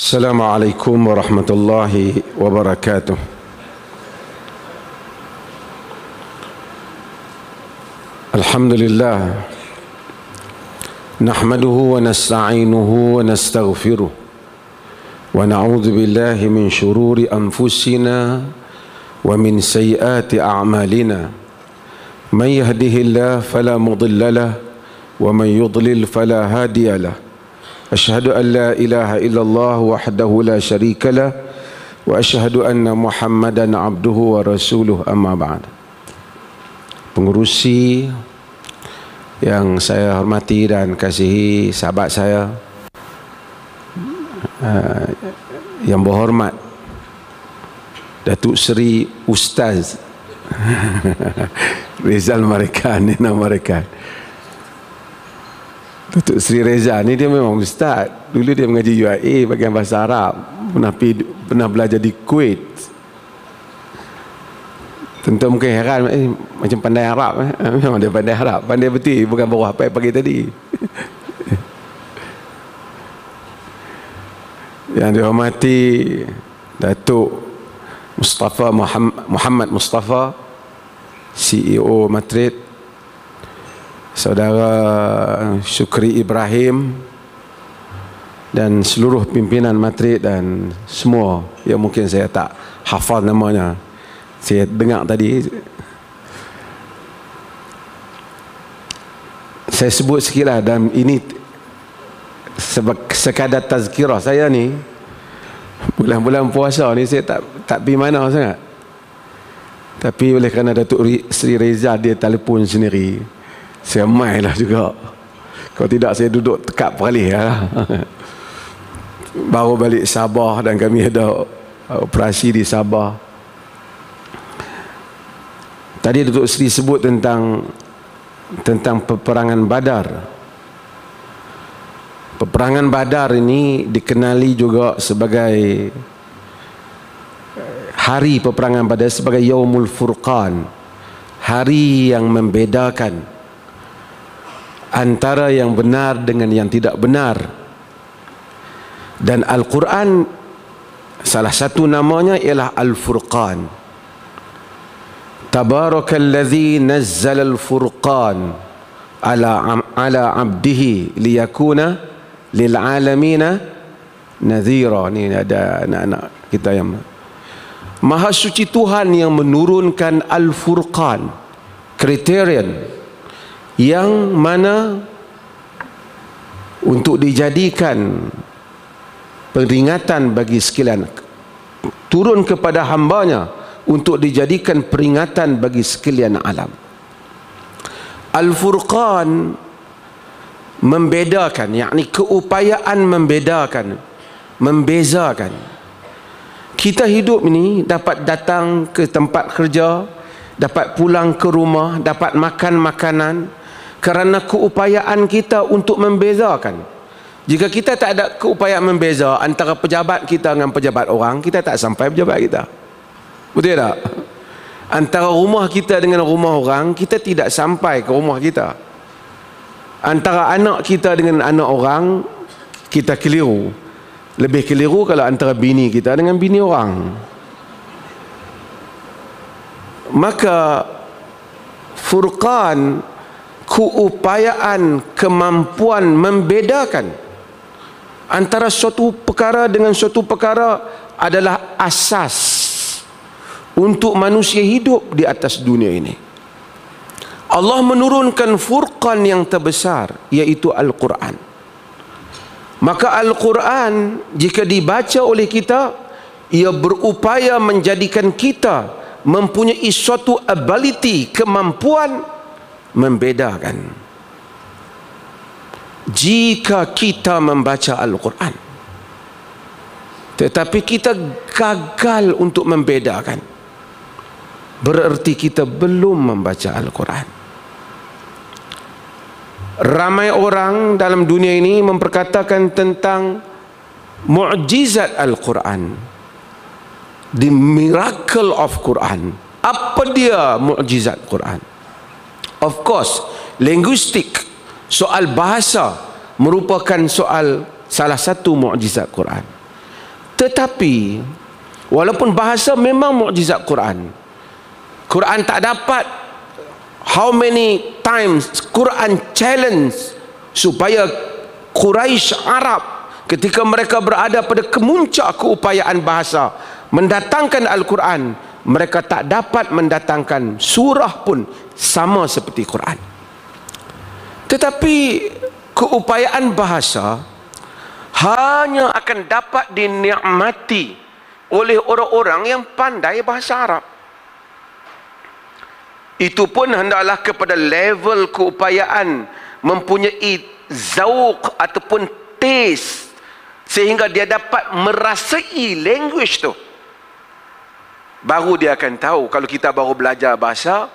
Assalamualaikum warahmatullahi wabarakatuh. Alhamdulillah, nahmaduhu wa nasta'inuhu wa nastaghfiruh wa na'udzu billahi min syururi anfusina wa min sayyiati a'malina. Man yahdihillahu fala mudilla lahu wa man yudlil fala hadiya lahu. Asyhadu an la ilaha illallah wahdahu la syarika lah wa asyhadu anna Muhammadan abduhu wa rasuluh, amma ba'd. Pengurusi yang saya hormati dan kasihi, sahabat saya yang berhormat Datuk Seri Ustaz Rizal Marikan, Nina Marikan. Datuk Seri Reza ni dia memang ustaz. Dulu dia mengaji UIA bagian bahasa Arab. Pernah belajar di Kuwait. Tentu mungkin heran, macam pandai Arab. Memang dia pandai Arab. Pandai betul, bukan baru apa pagi tadi. Yang dihormati Datuk Mustafa Muhammad Mustafa, CEO Madrid, Saudara Syukri Ibrahim, dan seluruh pimpinan Madrid dan semua yang mungkin saya tak hafal namanya. Saya dengar tadi, saya sebut sikitlah, dan ini sekadar tazkirah saya ni. Bulan-bulan puasa ni saya tak pergi mana sangat. Tapi oleh kerana Datuk Seri Reza dia telefon sendiri, saya mailah juga. Kalau tidak saya duduk tekap peralih lah. Baru balik Sabah dan kami ada operasi di Sabah. Tadi Datuk Seri sebut tentang peperangan Badar. Peperangan Badar ini dikenali juga sebagai hari peperangan Badar, sebagai Yaumul Furqan, hari yang membedakan antara yang benar dengan yang tidak benar. Dan Al-Quran, salah satu namanya ialah Al-Furqan. Tabarakalladzi nazzala al-furqan ala abdihi liyakuna lil alamina nadhira. Ni ada anak-anak kita yang Maha suci Tuhan yang menurunkan Al-Furqan, kriterian yang mana untuk dijadikan peringatan bagi sekalian, turun kepada hambanya untuk dijadikan peringatan bagi sekalian alam. Al-Furqan membedakan, yakni keupayaan membedakan, membezakan. Kita hidup ini dapat datang ke tempat kerja, dapat pulang ke rumah, dapat makan makanan, kerana keupayaan kita untuk membezakan. Jika kita tak ada keupayaan membeza antara pejabat kita dengan pejabat orang, kita tak sampai pejabat kita. Betul tak? Antara rumah kita dengan rumah orang, kita tidak sampai ke rumah kita. Antara anak kita dengan anak orang, kita keliru. Lebih keliru kalau antara bini kita dengan bini orang. Maka Furqan, keupayaan, kemampuan membedakan antara suatu perkara dengan suatu perkara adalah asas untuk manusia hidup di atas dunia ini. Allah menurunkan Furqan yang terbesar, iaitu Al-Quran. Maka Al-Quran jika dibaca oleh kita, ia berupaya menjadikan kita mempunyai suatu ability, kemampuan membedakan. Jika kita membaca Al-Quran tetapi kita gagal untuk membedakan, bererti kita belum membaca Al-Quran. Ramai orang dalam dunia ini memperkatakan tentang mukjizat Al-Quran, the miracle of Quran. Apa dia mukjizat Quran? Of course, linguistik, soal bahasa merupakan soal salah satu mukjizat Quran. Tetapi walaupun bahasa memang mukjizat Quran. Quran tak dapat how many times Quran challenge supaya Quraisy Arab ketika mereka berada pada kemuncak keupayaan bahasa mendatangkan Al-Quran, mereka tak dapat mendatangkan surah pun sama seperti Quran. Tetapi keupayaan bahasa hanya akan dapat dinikmati oleh orang-orang yang pandai bahasa Arab. Itu pun hendaklah kepada level keupayaan mempunyai zauq ataupun taste, sehingga dia dapat merasai language tu. Baru dia akan tahu. Kalau kita baru belajar bahasa,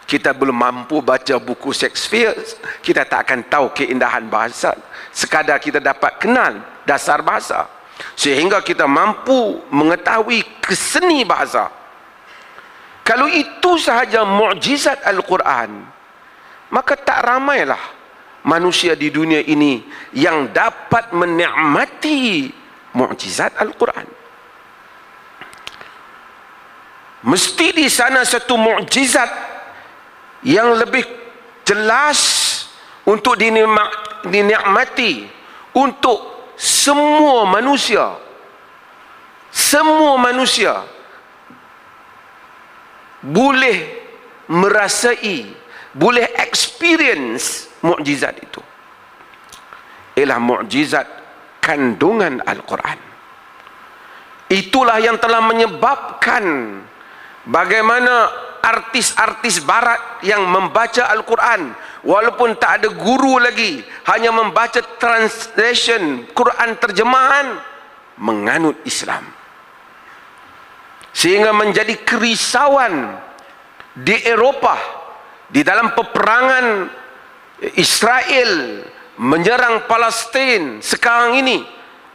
kita belum mampu baca buku Shakespeare, kita tak akan tahu keindahan bahasa. Sekadar kita dapat kenal dasar bahasa, sehingga kita mampu mengetahui keseni bahasa. Kalau itu sahaja mukjizat Al-Quran, maka tak ramailah manusia di dunia ini yang dapat menikmati mukjizat Al-Quran. Mesti di sana satu mukjizat yang lebih jelas untuk dinikmati untuk semua manusia. Semua manusia boleh merasai, boleh experience mukjizat itu. Ialah mukjizat kandungan Al-Quran. Itulah yang telah menyebabkan bagaimana artis-artis barat yang membaca Al-Quran, walaupun tak ada guru lagi, hanya membaca translation Quran terjemahan, menganut Islam. Sehingga menjadi kerisauan di Eropah di dalam peperangan Israel menyerang Palestin sekarang ini.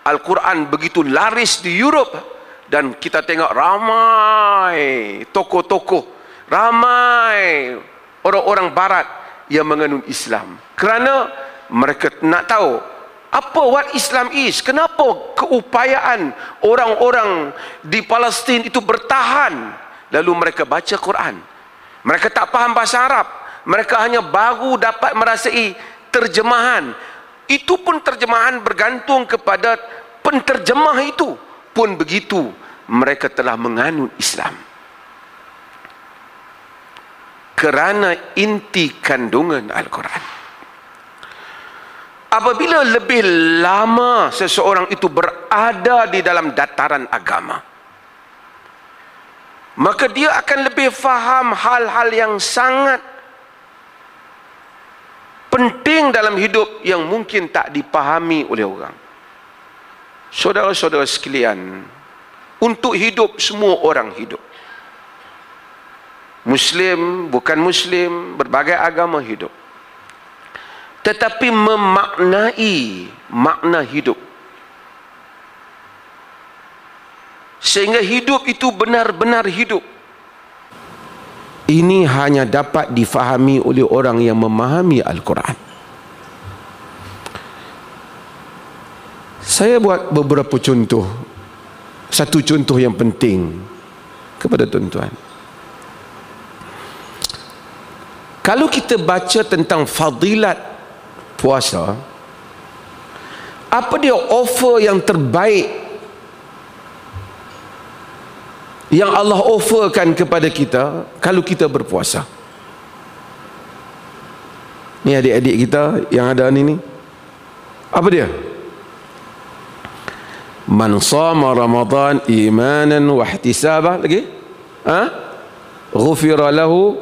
Al-Quran begitu laris di Eropah, dan kita tengok ramai tokoh-tokoh, ramai orang-orang barat yang menganut Islam, kerana mereka nak tahu apa what Islam is. Kenapa keupayaan orang-orang di Palestin itu bertahan, lalu mereka baca Quran. Mereka tak faham bahasa Arab, mereka hanya baru dapat merasai terjemahan. Itu pun terjemahan bergantung kepada penterjemah itu. Pun begitu, mereka telah menganut Islam. Kerana inti kandungan Al-Quran. Apabila lebih lama seseorang itu berada di dalam dataran agama, maka dia akan lebih faham hal-hal yang sangat penting dalam hidup yang mungkin tak dipahami oleh orang. Saudara-saudara sekalian, untuk hidup, semua orang hidup. Muslim, bukan Muslim, berbagai agama hidup. Tetapi memaknai makna hidup, sehingga hidup itu benar-benar hidup, ini hanya dapat difahami oleh orang yang memahami Al-Quran. Saya buat beberapa contoh. Satu contoh yang penting kepada tuan-tuan. Kalau kita baca tentang fadilat puasa, apa dia offer yang terbaik yang Allah offerkan kepada kita kalau kita berpuasa? Ni adik-adik kita yang ada ni, apa dia? Man shama Ramadan imanan wa ihtisaban, lagi ghufira lahu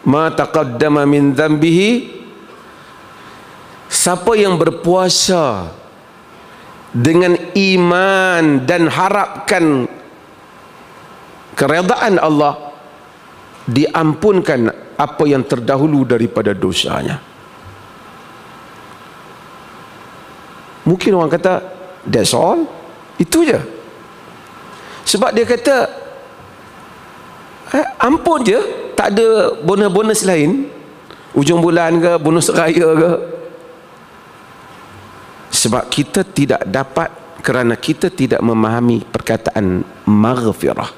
ma taqaddama min dhanbihi. Siapa yang berpuasa dengan iman dan harapkan keredaan Allah, diampunkan apa yang terdahulu daripada dosanya. Mungkin orang kata that's all, itu je. Sebab dia kata ampun je, tak ada bonus-bonus lain, ujung bulan ke, bonus raya ke. Sebab kita tidak dapat kerana kita tidak memahami perkataan maghfirah.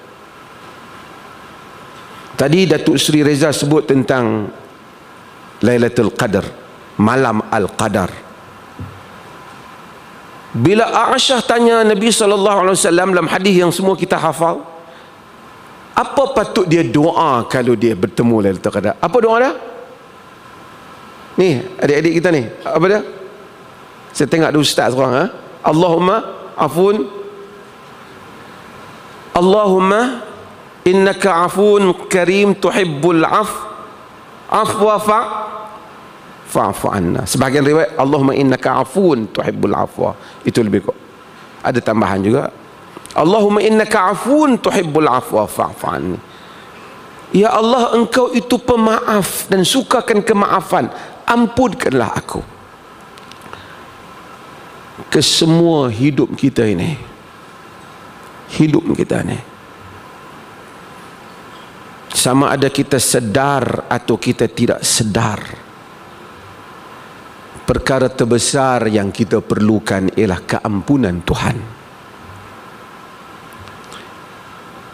Tadi Datuk Seri Reza sebut tentang Lailatul Qadar, malam Al-Qadar. Bila Aisyah tanya Nabi SAW dalam hadis yang semua kita hafal, apa patut dia doa kalau dia bertemu Lailatul Qadar? Apa doa dia? Ni adik-adik kita ni, apa dia? Saya tengok ada ustaz seorang, Allahumma afun, Allahumma innaka afun karim tuhibbul afwa fa'fu anna. Sebahagian riwayat Allahumma innaka afun tuhibbul afwa, itu lebih kok. Ada tambahan juga, Allahumma innaka afun tuhibbul afwa fa'fu anni. Ya Allah, engkau itu pemaaf dan sukakan kemaafan, ampunkanlah aku. Ke semua hidup kita ini, sama ada kita sedar atau kita tidak sedar, perkara terbesar yang kita perlukan ialah keampunan Tuhan.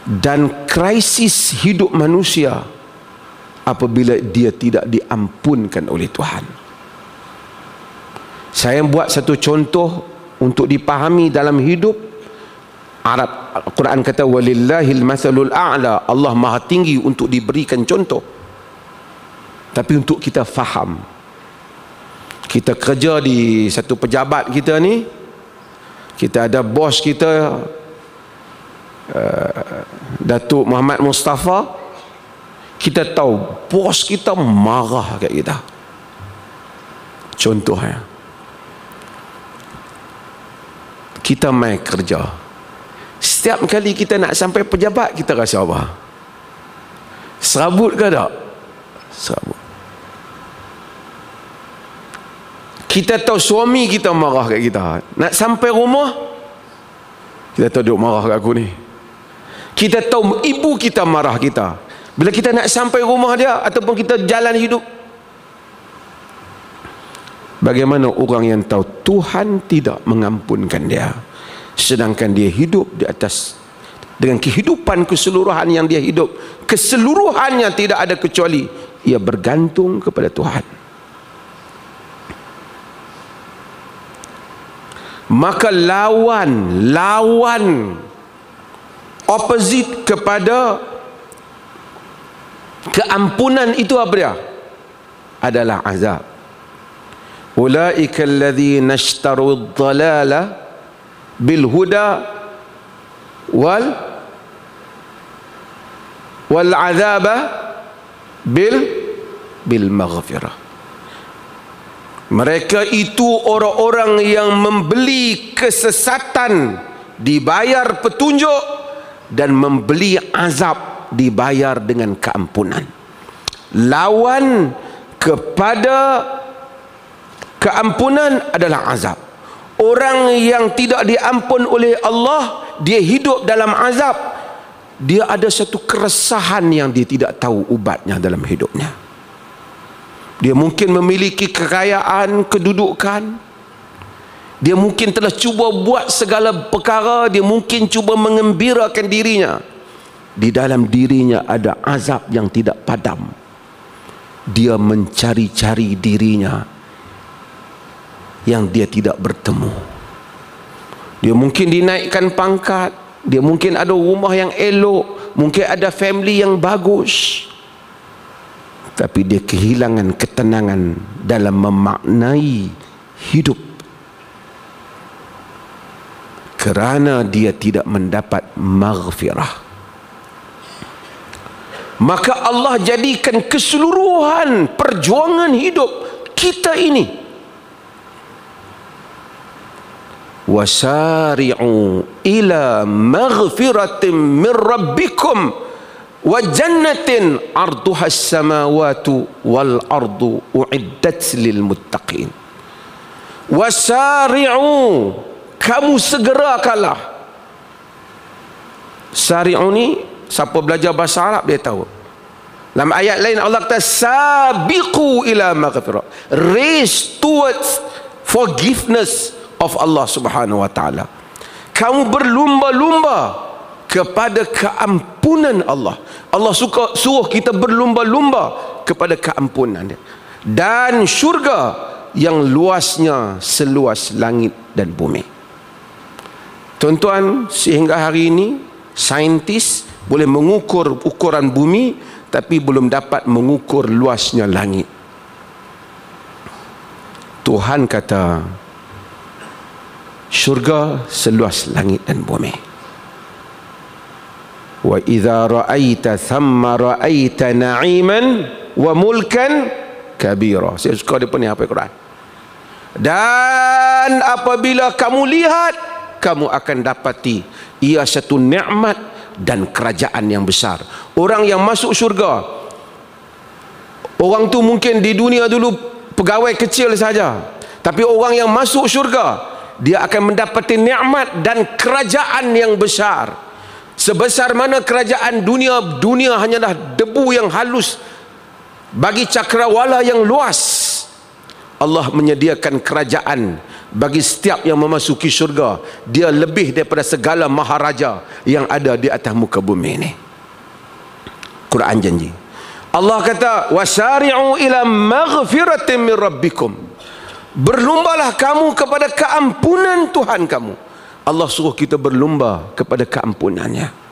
Dan krisis hidup manusia apabila dia tidak diampunkan oleh Tuhan. Saya buat satu contoh untuk dipahami dalam hidup. Al-Quran kata walillahil mathalul a'la, Allah maha tinggi untuk diberikan contoh. Tapi untuk kita faham, kita kerja di satu pejabat kita ni, kita ada bos kita, Datuk Muhammad Mustafa, kita tahu bos kita marah kat kita. Contohnya, kita main kerja, setiap kali kita nak sampai pejabat, kita rasa apa? Serabut ke tak? Serabut. Kita tahu suami kita marah kat kita, nak sampai rumah, kita tahu duk marah kat aku ni. Kita tahu ibu kita marah kita, bila kita nak sampai rumah dia ataupun kita jalan hidup. Bagaimana orang yang tahu Tuhan tidak mengampunkan dia, sedangkan dia hidup di atas dengan kehidupan keseluruhan yang dia hidup, keseluruhannya tidak ada kecuali ia bergantung kepada Tuhan. Maka lawan opposite kepada keampunan itu apa dia? Adalah azab. Ulaika alladhina ishtaru ad-dhalala bil huda wal azaba bil maghfirah. Mereka itu orang-orang yang membeli kesesatan dibayar petunjuk, dan membeli azab dibayar dengan keampunan. Lawan kepada keampunan adalah azab. Orang yang tidak diampun oleh Allah, dia hidup dalam azab. Dia ada satu keresahan yang dia tidak tahu ubatnya dalam hidupnya. Dia mungkin memiliki kekayaan, kedudukan, dia mungkin telah cuba buat segala perkara, dia mungkin cuba mengembirakan dirinya. Di dalam dirinya ada azab yang tidak padam. Dia mencari-cari dirinya yang dia tidak bertemu. Dia mungkin dinaikkan pangkat, dia mungkin ada rumah yang elok, mungkin ada family yang bagus, tapi dia kehilangan ketenangan dalam memaknai hidup kerana dia tidak mendapat maghfirah. Maka Allah jadikan keseluruhan perjuangan hidup kita ini, wasari'u ila maghfiratin min rabbikum wa jannatin arduha as-samawati wal ardu uiddat lil muttaqin. Wasari'u, kamu segerakanlah. Sari'u ni, siapa belajar bahasa Arab dia tahu. Dalam ayat lain Allah kata sabiqu ila maghfirah, race towards forgiveness of Allah Subhanahu wa ta'ala. kamu berlumba-lumba kepada keampunan Allah. Allah suruh kita berlumba-lumba kepada keampunan dia. Dan syurga yang luasnya seluas langit dan bumi. Tuan-tuan, sehingga hari ini saintis boleh mengukur ukuran bumi, tapi belum dapat mengukur luasnya langit. Tuhan kata syurga seluas langit dan bumi. Wa idza ra'aita thamma ra'aita na'iman wa mulkan kabira. Saya suka dia punya apa Quran. Dan apabila kamu lihat, kamu akan dapati ia satu nikmat dan kerajaan yang besar. Orang yang masuk syurga, orang tu mungkin di dunia dulu pegawai kecil saja, tapi orang yang masuk syurga, dia akan mendapati nikmat dan kerajaan yang besar. Sebesar mana kerajaan dunia, dunia hanyalah debu yang halus bagi cakrawala yang luas. Allah menyediakan kerajaan bagi setiap yang memasuki syurga. Dia lebih daripada segala maharaja yang ada di atas muka bumi ini. Quran janji. Allah kata, wasari'u ila maghfiratin min rabbikum. Berlumbalah kamu kepada keampunan Tuhan kamu. Allah suruh kita berlumba kepada keampunannya.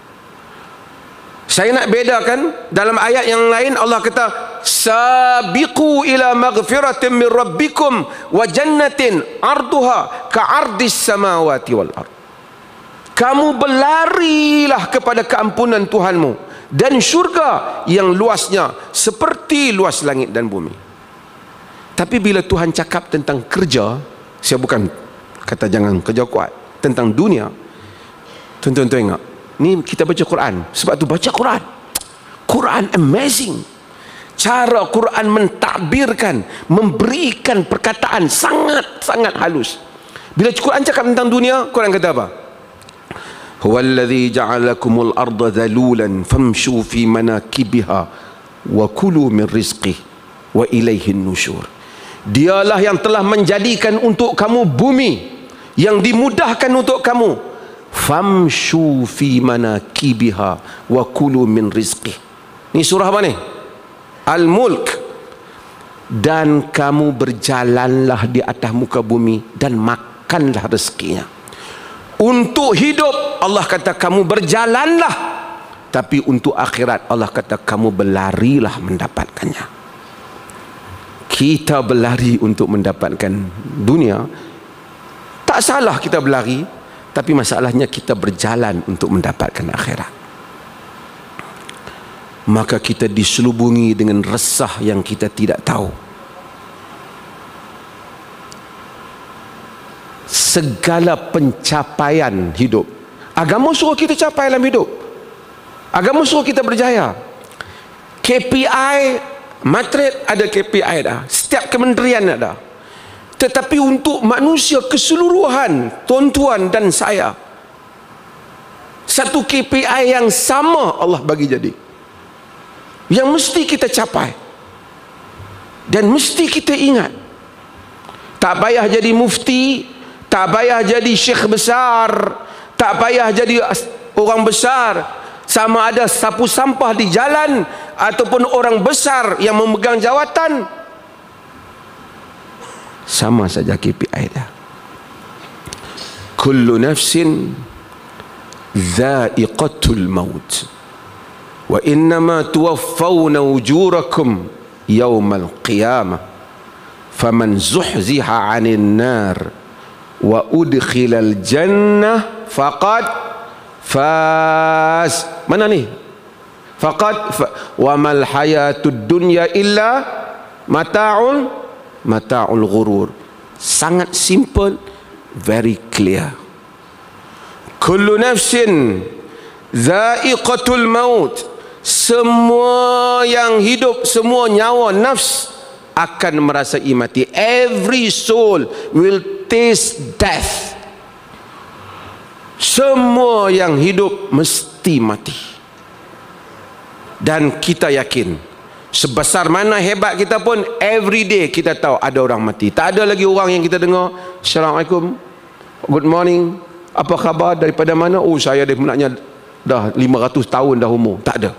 Saya nak bedakan, dalam ayat yang lain Allah kata, sabiqu ila maghfiratin min rabbikum wa jannatin arduha ka'ardis samawati wal ard. Kamu berlarilah kepada keampunan Tuhanmu dan syurga yang luasnya seperti luas langit dan bumi. Tapi bila Tuhan cakap tentang kerja, saya bukan kata jangan kerja kuat, tentang dunia, tuan-tuan tengok, ni kita baca Quran, sebab tu baca Quran. Quran amazing. Cara Quran mentadbirkan, memberikan perkataan sangat-sangat halus. Bila Quran cakap tentang dunia, Quran kata apa? Huwallazi ja'alakumul arda dhalulan famshu fi manakibiha wa kulu min rizqihi wa ilaihin nusyur. Dialah yang telah menjadikan untuk kamu bumi yang dimudahkan untuk kamu. Famshu fi manakibiha wa kulu min rizqihi. Ini surah apa ni? Al-Mulk. Dan kamu berjalanlah di atas muka bumi dan makanlah rezekinya. Untuk hidup Allah kata kamu berjalanlah, tapi untuk akhirat Allah kata kamu berlarilah mendapatkannya. Kita berlari untuk mendapatkan dunia. Tak salah kita berlari, tapi masalahnya kita berjalan untuk mendapatkan akhirat. Maka kita diselubungi dengan resah yang kita tidak tahu. Segala pencapaian hidup, agama suruh kita capai dalam hidup. Agama suruh kita berjaya. KPI, matret ada KPI dah, setiap kementerian ada. Tetapi untuk manusia keseluruhan, tuan-tuan dan saya, satu KPI yang sama Allah bagi jadi, yang mesti kita capai dan mesti kita ingat. Tak payah jadi mufti, tak payah jadi syekh besar, tak payah jadi orang besar, sama ada sapu sampah di jalan ataupun orang besar yang memegang jawatan, sama saja KPI dah. Kullu nafsin dha'iqatul maut wa innama tuwaffawna ujurakum yawmal qiyamah faman zuhziha 'anil nar wa udkhilal jannah faqad faz. Mana ni? Faqad wa mal hayatud dunya illa mata'ul ghurur. Sangat simple, very clear. Kullu nafsin dha'iqatul maut. Semua yang hidup, semua nyawa nafs akan merasai mati. Every soul will taste death. Semua yang hidup mesti mati. Dan kita yakin, sebesar mana hebat kita pun, every day kita tahu ada orang mati. Tak ada lagi orang yang kita dengar Assalamualaikum, good morning, Apa khabar, daripada mana? Oh, saya sebenarnya dah 500 tahun dah umur. Tak ada.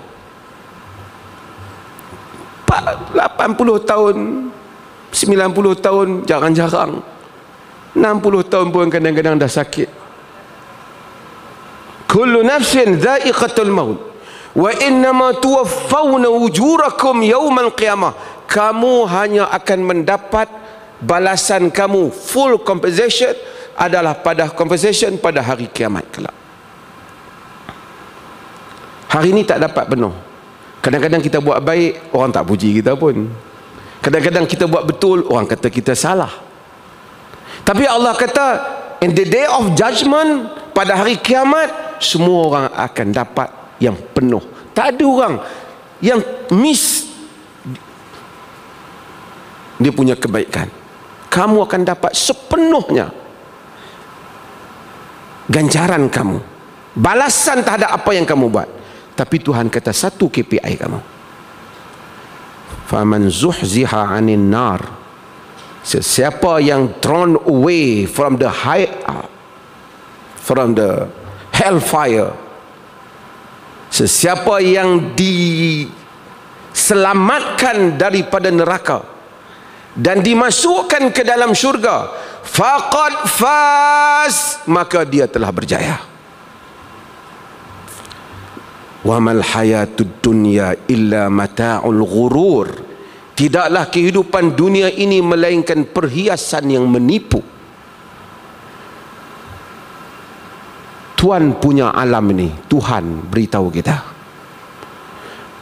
80 tahun, 90 tahun jarang-jarang, 60 tahun pun kadang-kadang dah sakit. Kullu nafsin dha'iqatul maut wa innama tuwaffawna ujurakum yawmal qiyamah. Kamu hanya akan mendapat balasan kamu, full compensation adalah pada hari kiamat kelak. Hari ini tak dapat penuh. Kadang-kadang kita buat baik, orang tak puji kita pun. Kadang-kadang kita buat betul, orang kata kita salah. Tapi Allah kata, in the day of judgment, pada hari kiamat, semua orang akan dapat yang penuh. Tak ada orang yang miss dia punya kebaikan. Kamu akan dapat sepenuhnya ganjaran kamu, balasan terhadap apa yang kamu buat. Tapi Tuhan kata satu KPI kamu, faman zuhziha 'anil nar, sesiapa yang thrown away from the hellfire, sesiapa yang diselamatkan daripada neraka dan dimasukkan ke dalam syurga, faqad faz, maka dia telah berjaya. Wa mal hayatud dunya illa mata'ul ghurur, tidaklah kehidupan dunia ini melainkan perhiasan yang menipu. Tuhan punya alam ini, Tuhan beritahu kita,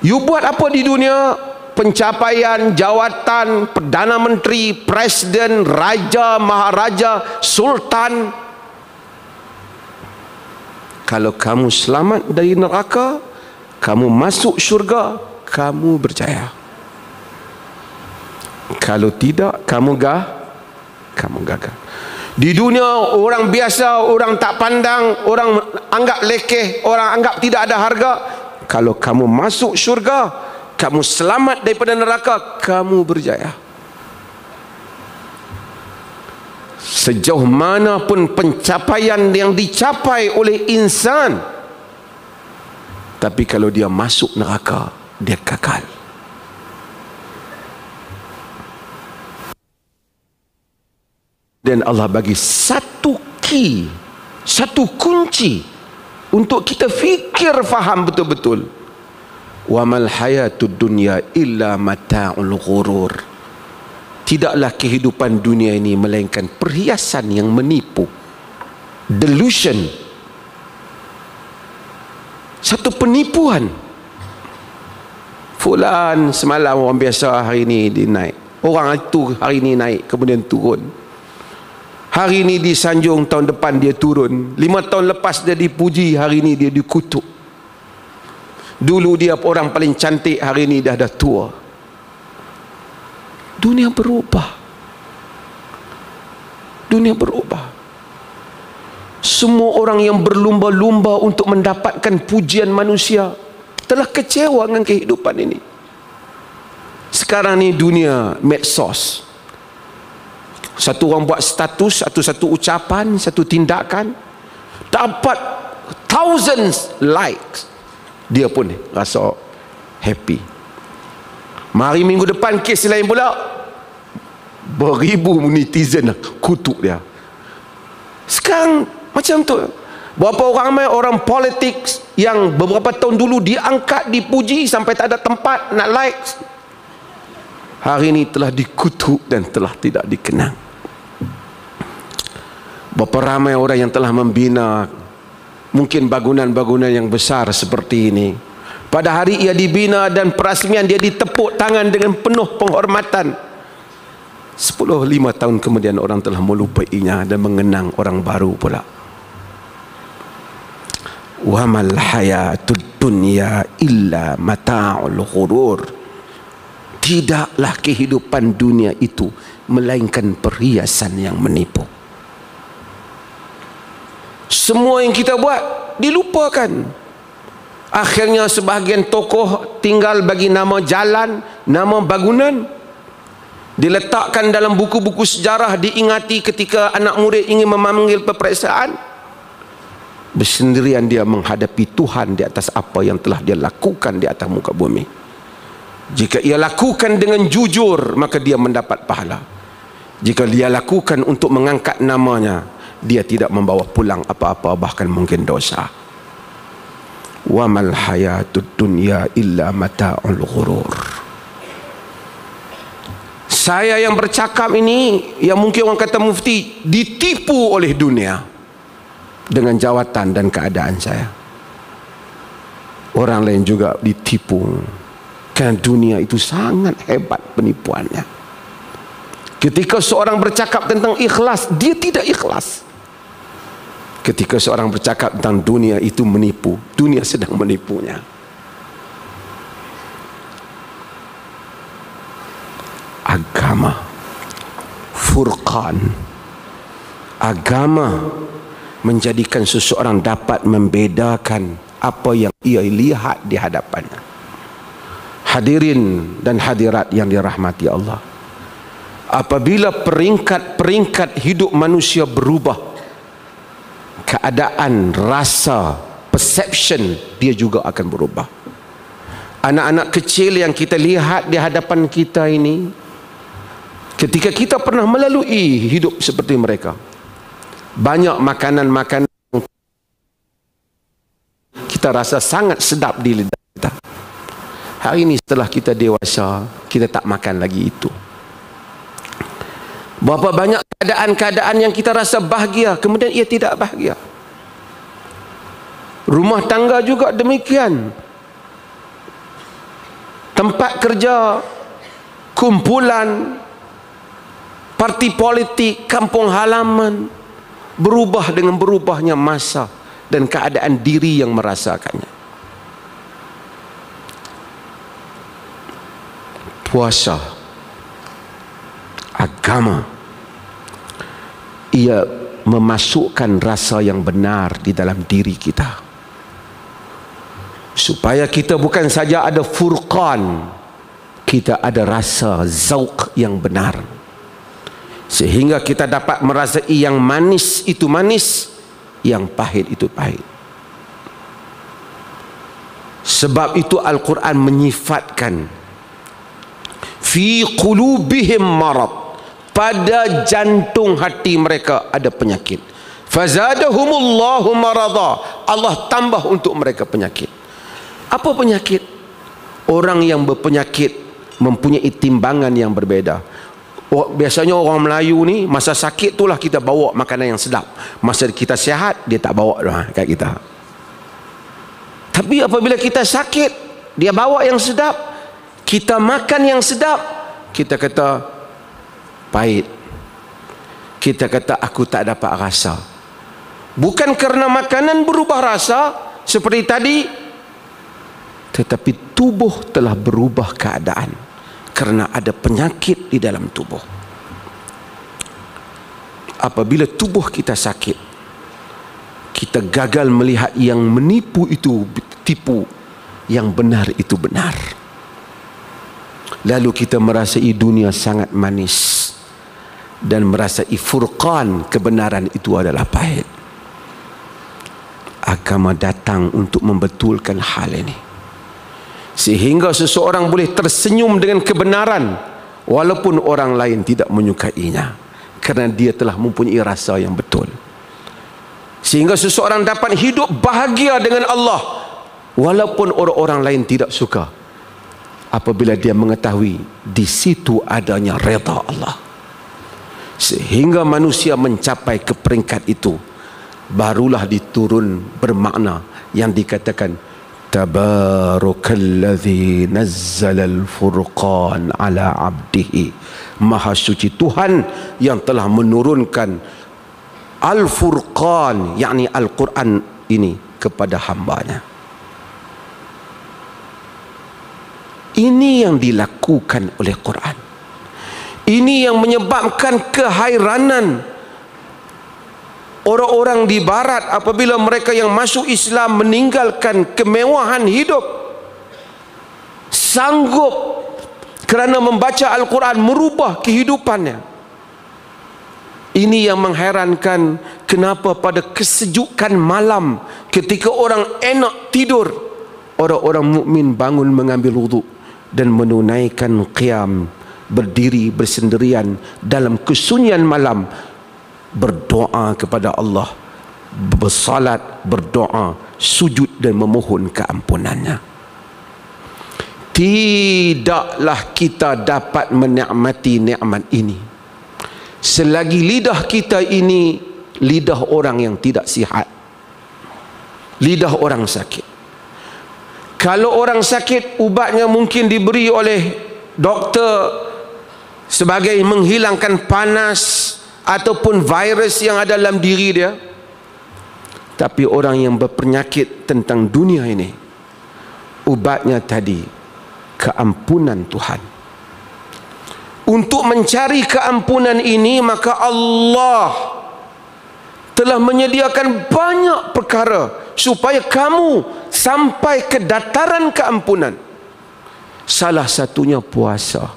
you buat apa di dunia, pencapaian, jawatan, Perdana Menteri, Presiden, Raja, Maharaja, Sultan, kalau kamu selamat dari neraka, kamu masuk syurga, kamu berjaya. Kalau tidak, kamu gagal. Di dunia orang biasa, orang tak pandang, orang anggap lekeh, orang anggap tidak ada harga. Kalau kamu masuk syurga, kamu selamat daripada neraka, kamu berjaya. Sejauh mana pun pencapaian yang dicapai oleh insan, tapi kalau dia masuk neraka, dia kekal. Dan Allah bagi satu key, satu kunci untuk kita fikir faham betul-betul. Wa mal hayatud dunya illa mata'ul ghurur, tidaklah kehidupan dunia ini melainkan perhiasan yang menipu, delusion, satu penipuan. Fulan semalam orang biasa, hari ini dia naik, orang itu hari ini naik kemudian turun. Hari ini disanjung, tahun depan dia turun. 5 tahun lepas dia dipuji, hari ini dia dikutuk. Dulu dia orang paling cantik, hari ini dah tua. Dunia berubah. Dunia berubah. Semua orang yang berlumba-lumba untuk mendapatkan pujian manusia telah kecewa dengan kehidupan ini. Sekarang ni dunia medsos. Satu orang buat status, satu ucapan, satu tindakan, dapat thousands likes, dia pun rasa happy. Mari minggu depan kes lain pula, beribu netizen kutuk dia. Sekarang macam tu. Berapa ramai orang politik yang beberapa tahun dulu diangkat, dipuji sampai tak ada tempat nak likes, hari ini telah dikutuk dan telah tidak dikenang. Berapa ramai orang yang telah membina mungkin bangunan-bangunan yang besar seperti ini, pada hari ia dibina dan perasmian dia ditepuk tangan dengan penuh penghormatan, 10-5 tahun kemudian orang telah melupainya dan mengenang orang baru pula. Wa mal hayatud dunya illa mata'ul ghurur, tidaklah kehidupan dunia itu melainkan perhiasan yang menipu. Semua yang kita buat dilupakan. Akhirnya sebahagian tokoh tinggal bagi nama jalan, nama bangunan, diletakkan dalam buku-buku sejarah, diingati ketika anak murid ingin memanggil peperiksaan. Bersendirian dia menghadapi Tuhan di atas apa yang telah dia lakukan di atas muka bumi. Jika ia lakukan dengan jujur, maka dia mendapat pahala. Jika dia lakukan untuk mengangkat namanya, dia tidak membawa pulang apa-apa, bahkan mungkin dosa. Wa mal hayatud dunya illa mata'ul ghurur. Saya yang bercakap ini, yang mungkin orang kata mufti, ditipu oleh dunia dengan jawatan dan keadaan saya. Orang lain juga ditipu, karena dunia itu sangat hebat penipuannya. Ketika seorang bercakap tentang ikhlas, dia tidak ikhlas. Ketika seorang bercakap tentang dunia itu menipu, dunia sedang menipunya. Agama, furqan. Agama menjadikan seseorang dapat membedakan apa yang ia lihat di hadapannya. Hadirin dan hadirat yang dirahmati Allah, apabila peringkat-peringkat hidup manusia berubah, keadaan, rasa, perception dia juga akan berubah. Anak-anak kecil yang kita lihat di hadapan kita ini, ketika kita pernah melalui hidup seperti mereka, banyak makanan-makanan kita rasa sangat sedap di lidah kita. Hari ini setelah kita dewasa, kita tak makan lagi itu. Berapa banyak keadaan-keadaan yang kita rasa bahagia, kemudian ia tidak bahagia. Rumah tangga juga demikian. Tempat kerja, kumpulan, parti politik, kampung halaman, berubah dengan berubahnya masa dan keadaan diri yang merasakannya. Puasa, agama, ia memasukkan rasa yang benar di dalam diri kita, supaya kita bukan saja ada furqan, kita ada rasa zauq yang benar, sehingga kita dapat merasai yang manis itu manis, yang pahit itu pahit. Sebab itu Al-Quran menyifatkan fi qulubihim marad, pada jantung hati mereka ada penyakit. Fazadahumullahu marada, Allah tambah untuk mereka penyakit. Apa penyakit? Orang yang berpenyakit mempunyai timbangan yang berbeda. Biasanya orang Melayu ni masa sakit itulah kita bawa makanan yang sedap. Masa kita sihat, dia tak bawa dah kat kita. Tapi apabila kita sakit, dia bawa yang sedap, kita makan yang sedap, kita kata pahit. Kita kata aku tak dapat rasa. Bukan kerana makanan berubah rasa seperti tadi, tetapi tubuh telah berubah keadaan kerana ada penyakit di dalam tubuh. Apabila tubuh kita sakit, kita gagal melihat yang menipu itu tipu, yang benar itu benar. Lalu kita merasai dunia sangat manis dan merasai furqan, kebenaran itu adalah pahit. Agama datang untuk membetulkan hal ini, sehingga seseorang boleh tersenyum dengan kebenaran walaupun orang lain tidak menyukainya, kerana dia telah mempunyai rasa yang betul. Sehingga seseorang dapat hidup bahagia dengan Allah walaupun orang-orang lain tidak suka, apabila dia mengetahui di situ adanya redha Allah. Sehingga manusia mencapai ke peringkat itu, barulah diturun bermakna yang dikatakan Tabarakalladzi nazzalal furqan ala abdihi. Maha suci Tuhan yang telah menurunkan Al-Furqan, yakni Al-Quran ini kepada hambanya. Ini yang dilakukan oleh Quran. Ini yang menyebabkan kehairanan orang-orang di barat apabila mereka yang masuk Islam meninggalkan kemewahan hidup, sanggup kerana membaca Al-Quran merubah kehidupannya. Ini yang mengherankan Kenapa pada kesejukan malam ketika orang enak tidur, orang-orang mukmin bangun mengambil wuduk dan menunaikan qiyam, berdiri bersendirian dalam kesunyian malam, berdoa kepada Allah, bersalat, berdoa, sujud dan memohon keampunannya. Tidaklah kita dapat menikmati nikmat ini selagi lidah kita ini lidah orang yang tidak sihat, lidah orang sakit. Kalau orang sakit, ubatnya mungkin diberi oleh doktor sebagai menghilangkan panas ataupun virus yang ada dalam diri dia. Tapi orang yang berpenyakit tentang dunia ini, ubatnya tadi keampunan Tuhan. Untuk mencari keampunan ini, maka Allah telah menyediakan banyak perkara supaya kamu sampai ke dataran keampunan. Salah satunya puasa.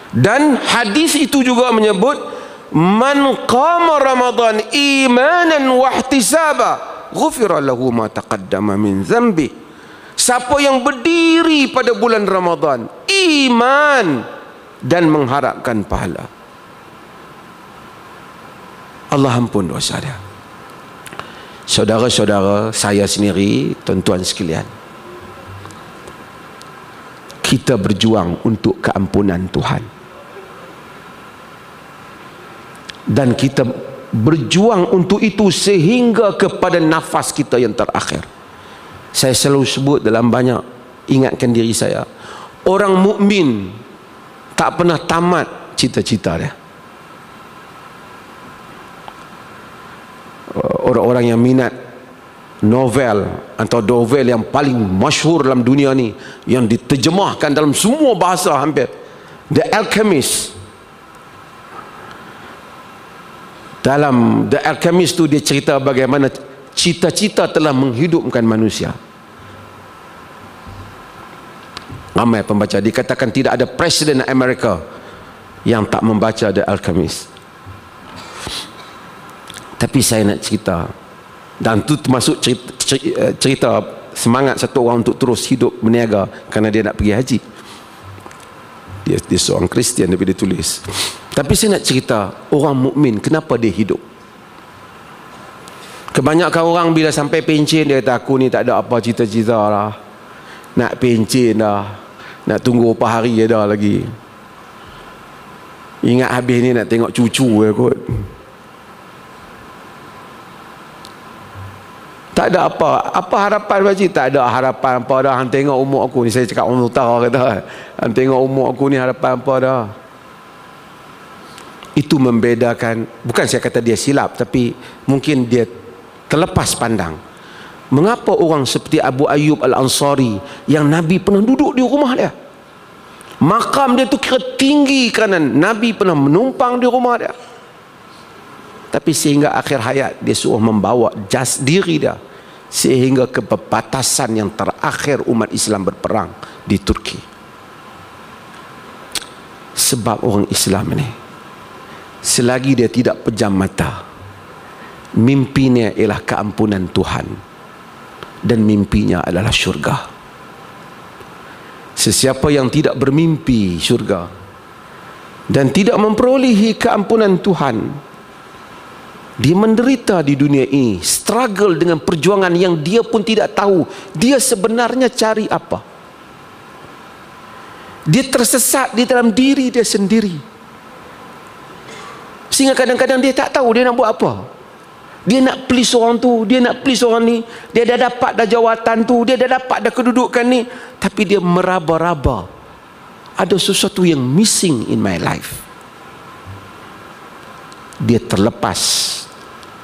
Dan hadis itu juga menyebut, man qama Ramadan imanan wa ihtisaba ghufira lahu ma taqaddama min dhanbi. Siapa yang berdiri pada bulan Ramadan iman dan mengharapkan pahala, Allah ampun dosa dia. Saudara-saudara, saya sendiri, tuan-tuan sekalian, kita berjuang untuk keampunan Tuhan. Dan kita berjuang untuk itu sehingga kepada nafas kita yang terakhir. Saya selalu sebut dalam banyak, ingatkan diri saya, orang mukmin tak pernah tamat cita-cita dia. Orang-orang yang minat novel atau novel yang paling masyhur dalam dunia ni, yang diterjemahkan dalam semua bahasa hampir, The Alchemist. Dalam The Alchemist tu dia cerita bagaimana cita-cita telah menghidupkan manusia. Ramai pembaca, dikatakan tidak ada presiden Amerika yang tak membaca The Alchemist. Tapi saya nak cerita, dan itu termasuk cerita semangat satu orang untuk terus hidup berniaga kerana dia nak pergi haji. Dia seorang Kristian tapi dia tulis. Tapi saya nak cerita orang mukmin kenapa dia hidup. Kebanyakan orang bila sampai pencen dia kata, aku ni tak ada apa cita-cita lah, nak pencen dah, nak tunggu berapa hari dah lagi, ingat habis ni nak tengok cucu je kot. Tak ada apa harapan pakcik? Tak ada harapan apa dah. Hang tengok umur aku ni, saya cakap orang utara kata, hang tengok umur aku ni harapan apa dah. Itu membedakan, bukan saya kata dia silap, tapi mungkin dia terlepas pandang. Mengapa orang seperti Abu Ayyub Al-Ansari yang Nabi pernah duduk di rumah dia, makam dia tu kira tinggi kerana Nabi pernah menumpang di rumah dia, tapi sehingga akhir hayat dia suruh membawa diri dia sehingga ke perbatasan yang terakhir umat Islam berperang di Turki. Sebab orang Islam ini, selagi dia tidak pejam mata, mimpinya ialah keampunan Tuhan dan mimpinya adalah syurga. Sesiapa yang tidak bermimpi syurga dan tidak memperolehi keampunan Tuhan, dia menderita di dunia ini, struggle dengan perjuangan yang dia pun tidak tahu dia sebenarnya cari apa. Dia tersesat di dalam diri dia sendiri, sehingga kadang-kadang dia tak tahu dia nak buat apa. Dia nak please orang tu, dia nak please orang ni, dia dah dapat dah jawatan tu, dia dah dapat dah kedudukan ni, tapi dia meraba-raba, ada sesuatu yang missing in my life. Dia terlepas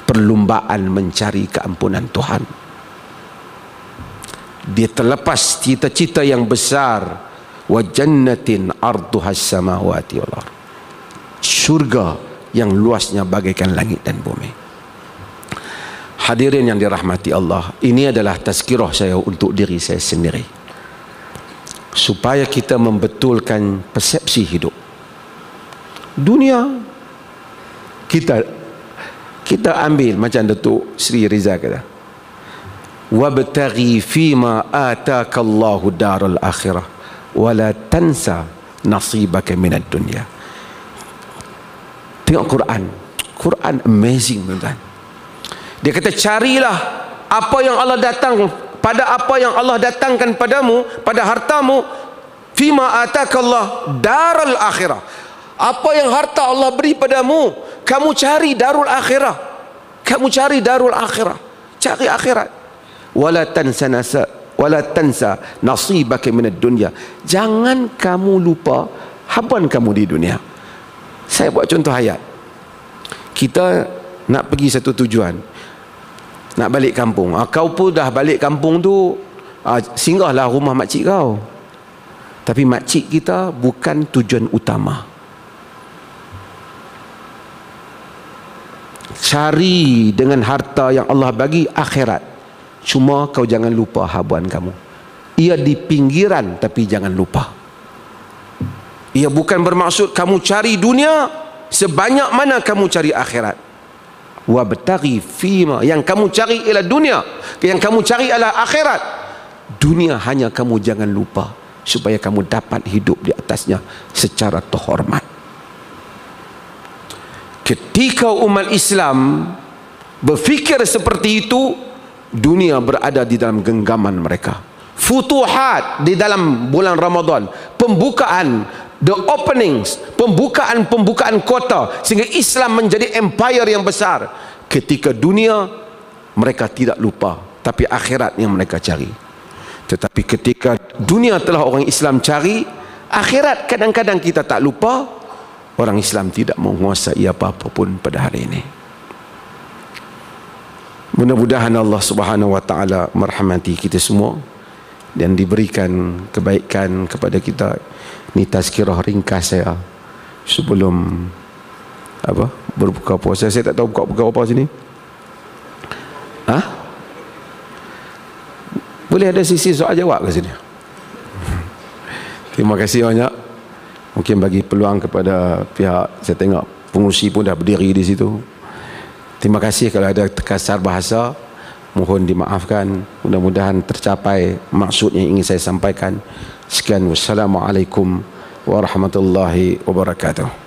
perlumbaan mencari keampunan Tuhan. Dia terlepas cita-cita yang besar, wa jannatin arduhas samawati wal ardh, syurga yang luasnya bagaikan langit dan bumi. Hadirin yang dirahmati Allah, ini adalah tazkirah saya untuk diri saya sendiri, supaya kita membetulkan persepsi hidup. Dunia kita Kita ambil macam Datuk Sri Rizal kata, wabtaghi fima atakallahu darul akhirah wala tansa nasibaka minad dunya. Tengok Quran amazing tuan-tuan. Dia kata carilah apa yang Allah datang, pada apa yang Allah datangkan padamu, pada hartamu, fima atakallah darul akhirah. Apa yang harta Allah beri padamu, kamu cari darul akhirah. Kamu cari darul akhirah, cari akhirat. Wala tansa nasibaka minad dunya. Jangan kamu lupa habuan kamu di dunia. Saya buat contoh hayat. Kita nak pergi satu tujuan, nak balik kampung. Kau pun dah balik kampung tu, singgahlah rumah makcik kau. Tapi makcik kita bukan tujuan utama. Cari dengan harta yang Allah bagi akhirat. Cuma kau jangan lupa habuan kamu. Ia di pinggiran, tapi jangan lupa. Ia bukan bermaksud kamu cari dunia sebanyak mana kamu cari akhirat. Wabtaghi fima, yang kamu cari ialah dunia, yang kamu cari ialah akhirat. Dunia hanya kamu jangan lupa, supaya kamu dapat hidup di atasnya secara terhormat. Ketika umat Islam berfikir seperti itu, dunia berada di dalam genggaman mereka. Futuhat di dalam bulan Ramadan, pembukaan, the openings, pembukaan kota, sehingga Islam menjadi empire yang besar. Ketika dunia mereka tidak lupa, tapi akhirat yang mereka cari. Tetapi ketika dunia telah orang Islam cari, akhirat kadang-kadang kita tak lupa. Orang Islam tidak menguasai apa-apa pun pada hari ini. Mudah-mudahan Allah Subhanahu wa taala merahmati kita semua dan diberikan kebaikan kepada kita. Ini tazkirah ringkas saya sebelum berbuka puasa. Saya tak tahu buka apa sini. Boleh ada sisi soal jawab ke sini? Terima kasih banyak. Mungkin bagi peluang kepada pihak, saya tengok pengurusi pun dah berdiri di situ. Terima kasih kalau ada terkasar bahasa, mohon dimaafkan. Mudah-mudahan tercapai maksud yang ingin saya sampaikan. Sekian, wassalamualaikum warahmatullahi wabarakatuh.